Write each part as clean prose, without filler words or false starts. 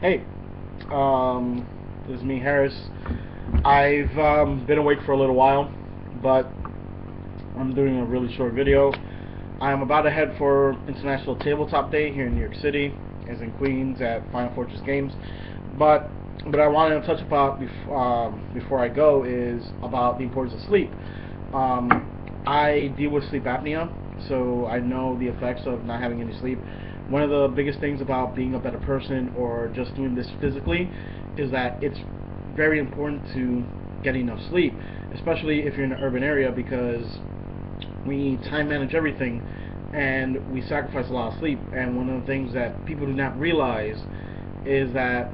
Hey, this is me, Harris. I've been awake for a little while, but I'm doing a really short video. I'm about to head for International Tabletop Day here in New York City, as in Queens at Final Fortress Games. But what I wanted to touch about before I go is about the importance of sleep. I deal with sleep apnea, so I know the effects of not having any sleep. One of the biggest things about being a better person or just doing this physically is that it's very important to get enough sleep, especially if you're in an urban area, because we time manage everything and we sacrifice a lot of sleep. And one of the things that people do not realize is that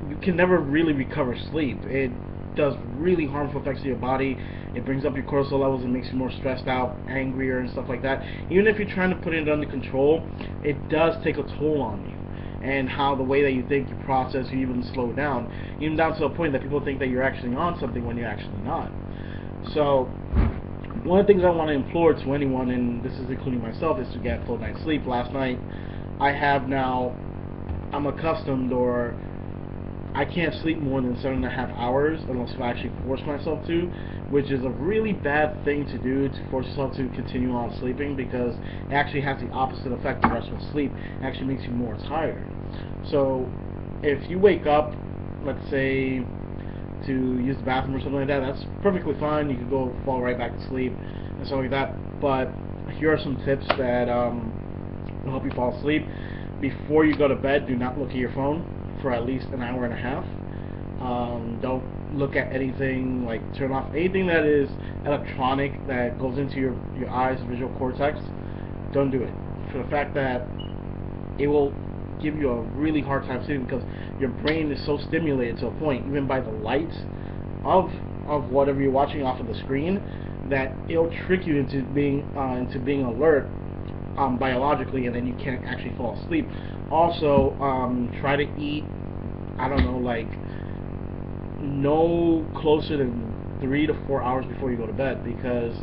you can never really recover sleep. It does really harmful effects to your body. It brings up your cortisol levels and makes you more stressed out, angrier, and stuff like that. Even if you're trying to put it under control, it does take a toll on you. And how the way that you think, you process, you even slow down, even down to the point that people think that you're actually on something when you're actually not. So, one of the things I want to implore to anyone, and this is including myself, is to get full night's sleep. Last night, I'm accustomed, or I can't sleep more than 7.5 hours unless I actually force myself to, which is a really bad thing to do, to force yourself to continue on sleeping, because it actually has the opposite effect of restful sleep. It actually makes you more tired. So if you wake up, let's say, to use the bathroom or something like that, that's perfectly fine. You can go fall right back to sleep and stuff like that. But here are some tips that will help you fall asleep. Before you go to bed, do not look at your phone for at least an hour and a half. Don't look at anything, like turn off anything that is electronic that goes into your eyes, visual cortex. Don't do it, for the fact that it will give you a really hard time sleeping, because your brain is so stimulated to a point, even by the light of whatever you're watching off of the screen, that it'll trick you into being alert biologically, and then you can't actually fall asleep. Also, try to eat, I don't know, like no closer than 3 to 4 hours before you go to bed, because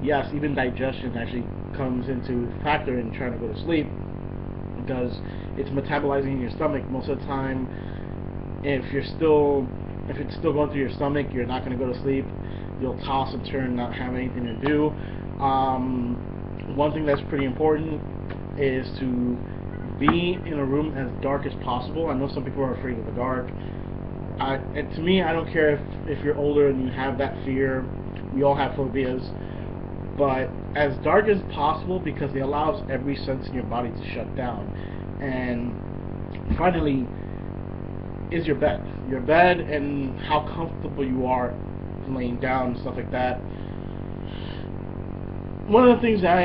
yes, even digestion actually comes into factor in trying to go to sleep, because it's metabolizing in your stomach most of the time. If it's still going through your stomach, you're not going to go to sleep. You'll toss and turn, not have anything to do. One thing that's pretty important is to be in a room as dark as possible. I know some people are afraid of the dark. And to me, I don't care if you're older and you have that fear. We all have phobias. But as dark as possible, because it allows every sense in your body to shut down. And finally, is your bed. Your bed and how comfortable you are laying down and stuff like that. One of the things that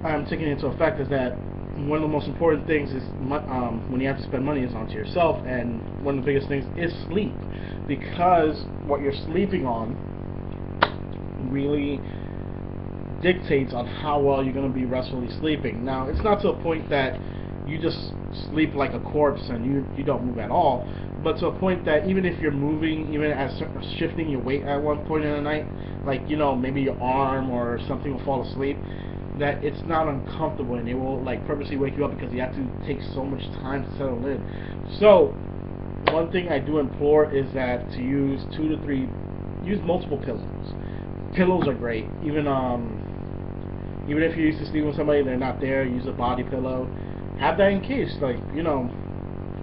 I'm taking into effect is that one of the most important things is when you have to spend money is onto yourself, and one of the biggest things is sleep, because what you're sleeping on really dictates on how well you're going to be restfully sleeping. Now, it's not to a point that you just sleep like a corpse and you don't move at all, but to a point that even if you're moving, even as shifting your weight at one point in the night, like, you know, maybe your arm or something will fall asleep, that it's not uncomfortable, and it will like purposely wake you up, because you have to take so much time to settle in. So one thing I do implore is that to use multiple pillows. Pillows are great. Even if you're used to sleeping with somebody, they're not there, use a body pillow. Have that in case, like, you know,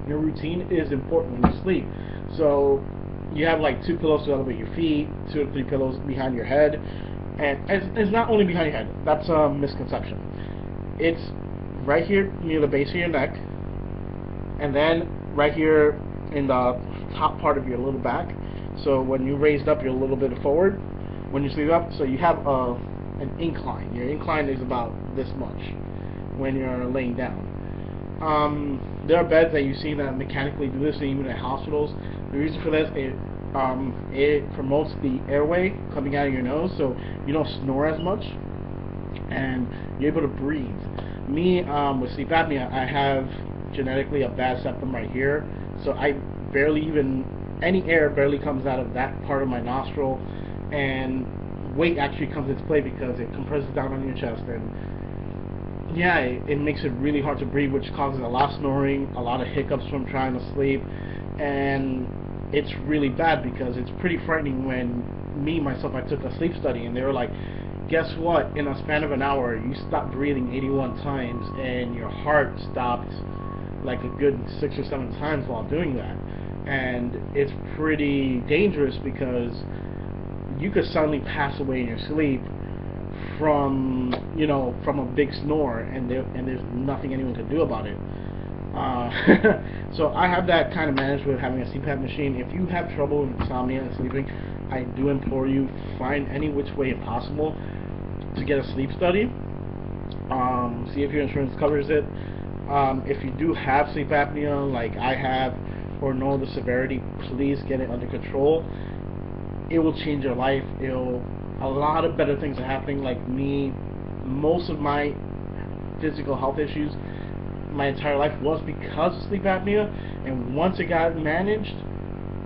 your routine is important when you sleep. So you have like 2 pillows to elevate your feet, 2 or 3 pillows behind your head. And it's not only behind your head. That's a misconception. It's right here near the base of your neck, and then right here in the top part of your little back. So when you raised up, you're a little bit forward when you sleep up. So you have an incline. Your incline is about this much when you're laying down. There are beds that you've seen that mechanically do this, and even at hospitals. The reason for this is it promotes the airway coming out of your nose, so you don't snore as much and you're able to breathe. Me, with sleep apnea, I have genetically a bad septum right here, so any air barely comes out of that part of my nostril, and weight actually comes into play because it compresses down on your chest, and yeah, it makes it really hard to breathe, which causes a lot of snoring, a lot of hiccups from trying to sleep, and it's really bad because it's pretty frightening when myself, I took a sleep study, and they were like, guess what? In a span of an hour, you stopped breathing 81 times, and your heart stopped like a good 6 or 7 times while doing that. And it's pretty dangerous because you could suddenly pass away in your sleep from from a big snore, and there's nothing anyone can do about it. So I have that kind of managed with having a CPAP machine. If you have trouble with insomnia and sleeping, I do implore you, find any which way possible to get a sleep study. See if your insurance covers it. If you do have sleep apnea, like I have, or know the severity, please get it under control. It will change your life. A lot of better things are happening. Like me, most of my physical health issues my entire life was because of sleep apnea, and once it got managed,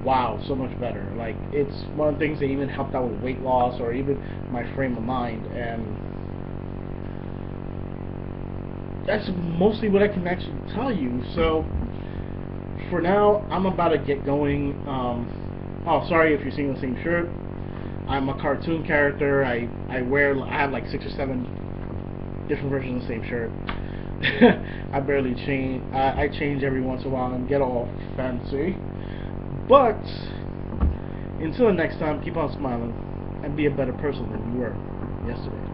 wow, so much better. Like, it's one of the things that even helped out with weight loss or even my frame of mind, and that's mostly what I can actually tell you. So for now, I'm about to get going. Oh, sorry if you're seeing the same shirt. I'm a cartoon character. I have like 6 or 7 different versions of the same shirt. I barely change. I change every once in a while and get all fancy. But until the next time, keep on smiling and be a better person than you were yesterday.